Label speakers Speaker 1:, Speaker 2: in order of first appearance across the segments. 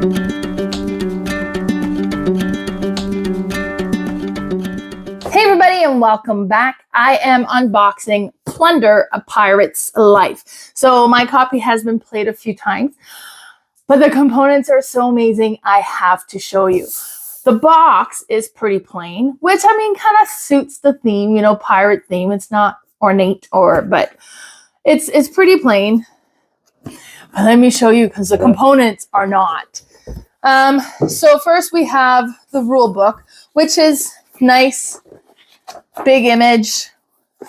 Speaker 1: Hey everybody, and welcome back. I am unboxing Plunder, A Pirate's Life. So my copy has been played a few times, but the components are so amazing, I have to show you. The box is pretty plain, which I mean kind of suits the theme, you know, pirate theme. It's not ornate but it's pretty plain. But let me show you because the components are not. So first we have the rule book, which is nice. Big image.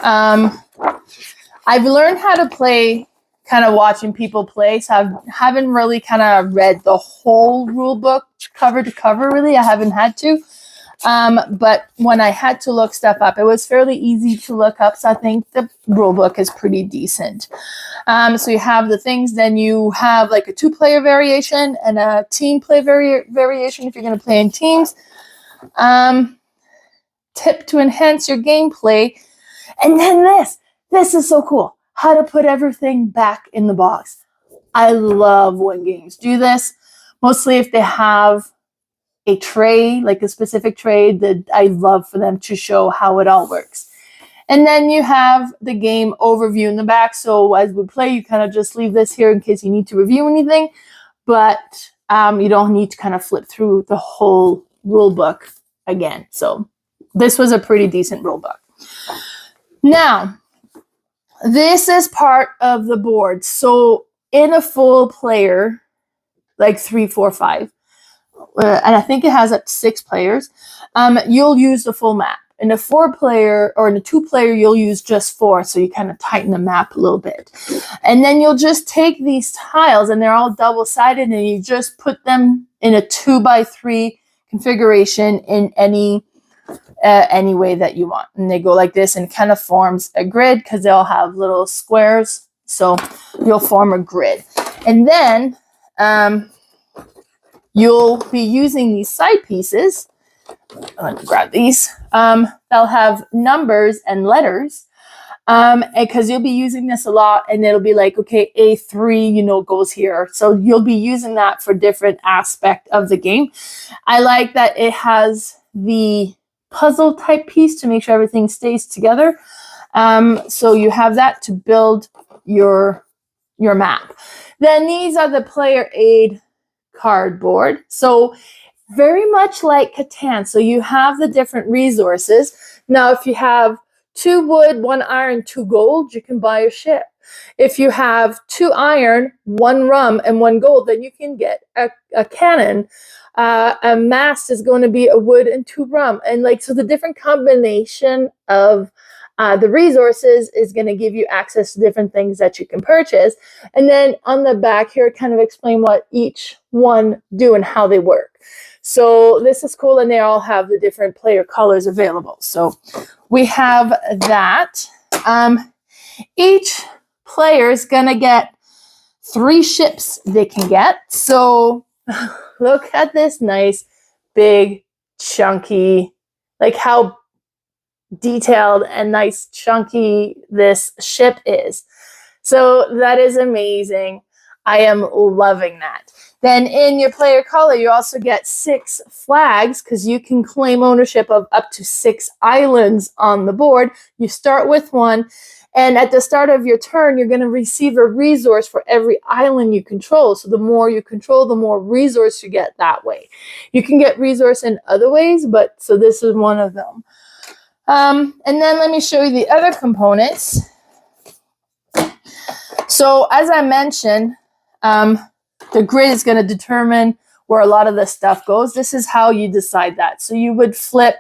Speaker 1: I've learned how to play kind of watching people play, so I haven't really kind of read the whole rule book cover to cover, really. I haven't had to. But when I had to look stuff up, it was fairly easy to look up, so I think the rule book is pretty decent. So you have the things, then you have like a 2-player variation and a team play variation if you're going to play in teams. Tip to enhance your gameplay. And then this is so cool. How to put everything back in the box. I love when games do this. Mostly if they have a tray, like a specific tray, that I love for them to show how it all works. And then you have the game overview in the back. So as we play, you kind of just leave this here in case you need to review anything. But you don't need to kind of flip through the whole rule book again. So this was a pretty decent rule book. Now, this is part of the board. So in a full player, like 3, 4, 5, and I think it has up to 6 players, you'll use the full map. In a 4-player or in a 2-player, you'll use just 4. So you kind of tighten the map a little bit. And then you'll just take these tiles, and they're all double-sided, and you just put them in a 2x3 configuration in any way that you want. And they go like this and kind of forms a grid because they all have little squares. So you'll form a grid. And then you'll be using these side pieces. I'm going to grab these. They'll have numbers and letters because you'll be using this a lot, and it'll be like, okay, A3, you know, goes here. So you'll be using that for different aspect of the game. I like that it has the puzzle type piece to make sure everything stays together. So you have that to build your map. Then these are the player aid cardboard. So very much like Catan. So you have the different resources. Now, if you have 2 wood, 1 iron, 2 gold, you can buy a ship. If you have 2 iron, 1 rum, and 1 gold, then you can get a cannon. A mast is going to be a wood and 2 rum. And like, so the different combination of the resources is going to give you access to different things that you can purchase. And then on the back here, kind of explain what each one do and how they work. So this is cool, and they all have the different player colors available. So we have that. Each player is going to get 3 ships they can get. So look at this nice, big, chunky, like how detailed and nice, chunky this ship is. So that is amazing. I am loving that. Then in your player color, you also get 6 flags because you can claim ownership of up to 6 islands on the board. You start with 1. And at the start of your turn, you're going to receive a resource for every island you control. So the more you control, the more resource you get that way. You can get resource in other ways, but so this is one of them. And then let me show you the other components. So as I mentioned, the grid is going to determine where a lot of the stuff goes. This is how you decide that. So you would flip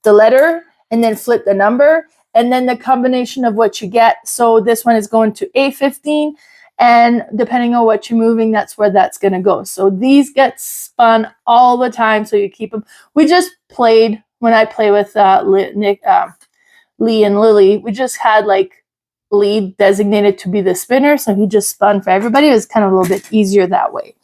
Speaker 1: the letter and then flip the number, and then the combination of what you get. So this one is going to A15, and depending on what you're moving, that's where that's going to go. So these get spun all the time, so you keep them. We just played, when I play with Lee and Lily, we just had like Lee designated to be the spinner, so he just spun for everybody. It was kind of a little bit easier that way.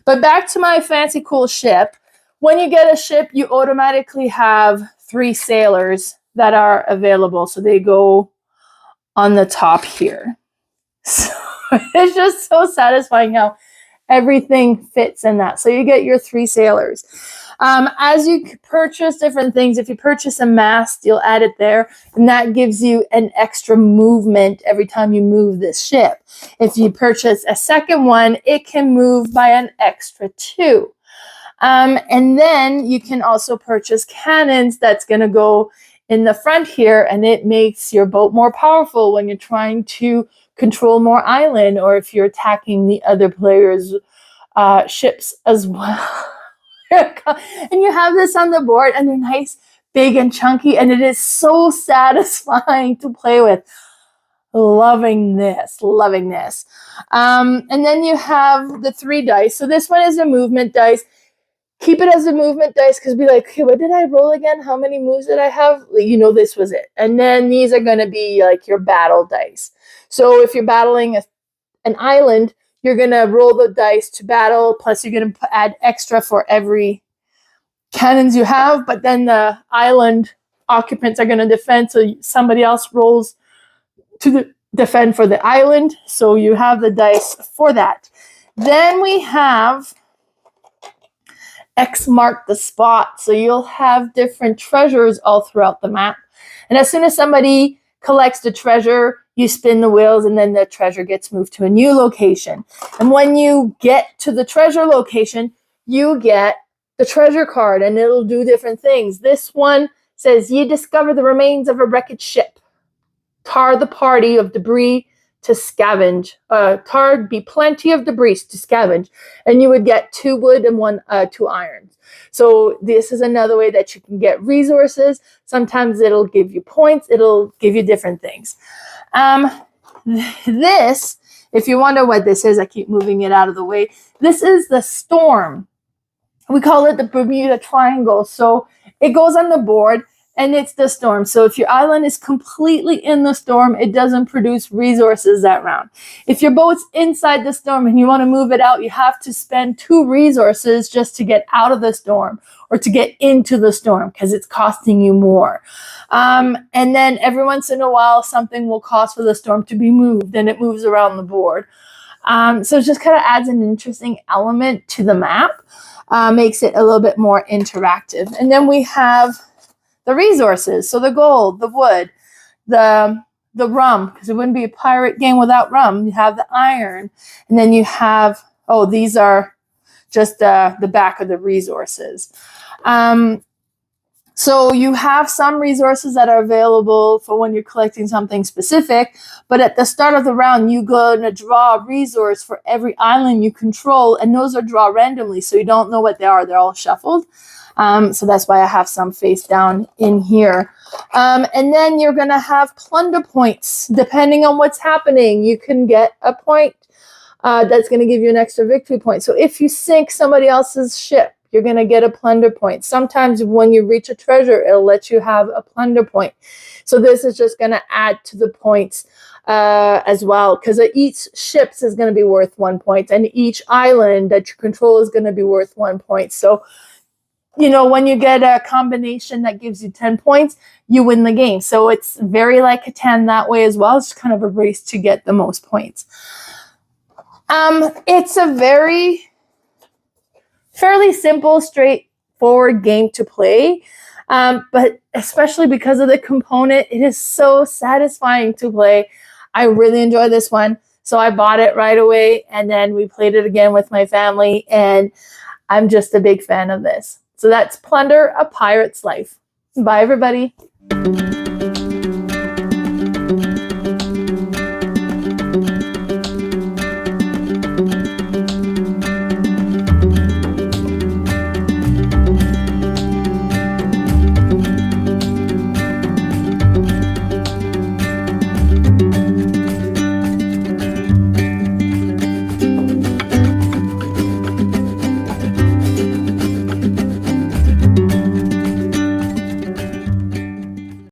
Speaker 1: But back to my fancy cool ship. When you get a ship, you automatically have 3 sailors that are available. So they go on the top here. So it's just so satisfying how Everything fits in that. So you get your 3 sailors. As you purchase different things, if you purchase a mast, you'll add it there, and that gives you an extra movement every time you move this ship. If you purchase a second one, it can move by an extra 2. And then you can also purchase cannons that's going to go in the front here, and it makes your boat more powerful when you're trying to control more island, or if you're attacking the other players' ships as well. And you have this on the board, and they're nice, big, and chunky, and it is so satisfying to play with. Loving this, loving this. And then you have the 3 dice. So this one is a movement dice. Keep it as a movement dice, because be like, okay, what did I roll again? How many moves did I have? You know, this was it. And then these are going to be like your battle dice. So if you're battling an island, you're going to roll the dice to battle, plus you're going to add extra for every cannons you have, but then the island occupants are going to defend, so somebody else rolls to defend for the island, so you have the dice for that. Then we have X mark the spot, so you'll have different treasures all throughout the map, and as soon as somebody collects the treasure, you spin the wheels, and then the treasure gets moved to a new location. And when you get to the treasure location, you get the treasure card, and it'll do different things. This one says, you discover the remains of a wrecked ship. Tar the party of debris to scavenge. Tar'd be plenty of debris to scavenge. And you would get 2 wood and 2 irons. So this is another way that you can get resources. Sometimes it'll give you points. It'll give you different things. This, if you wonder what this is, I keep moving it out of the way. This is the storm. We call it the Bermuda Triangle. So it goes on the board, and it's the storm. So if your island is completely in the storm, it doesn't produce resources that round. If your boat's inside the storm and you want to move it out, you have to spend 2 resources just to get out of the storm or to get into the storm, because it's costing you more. And then every once in a while, something will cost for the storm to be moved, and it moves around the board. So it just kind of adds an interesting element to the map. Makes it a little bit more interactive. And then we have the resources. So the gold, the wood, the rum, because it wouldn't be a pirate game without rum. You have the iron. And then you have, oh, these are just the back of the resources. So you have some resources that are available for when you're collecting something specific, but at the start of the round, you're going to draw a resource for every island you control, and those are drawn randomly, so you don't know what they are. They're all shuffled. So that's why I have some face down in here. And then you're going to have plunder points. Depending on what's happening, you can get a point that's going to give you an extra victory point. So if you sink somebody else's ship, you're going to get a plunder point. Sometimes when you reach a treasure, it'll let you have a plunder point. So this is just going to add to the points as well, because each ship is going to be worth 1 point, and each island that you control is going to be worth 1 point. So, you know, when you get a combination that gives you 10 points, you win the game. So it's very like a 10 that way as well. It's kind of a race to get the most points. It's a fairly simple, straightforward game to play, but especially because of the component, it is so satisfying to play. I really enjoy this one, so I bought it right away, and then we played it again with my family, and I'm just a big fan of this. So that's Plunder, A Pirate's Life. Bye, everybody.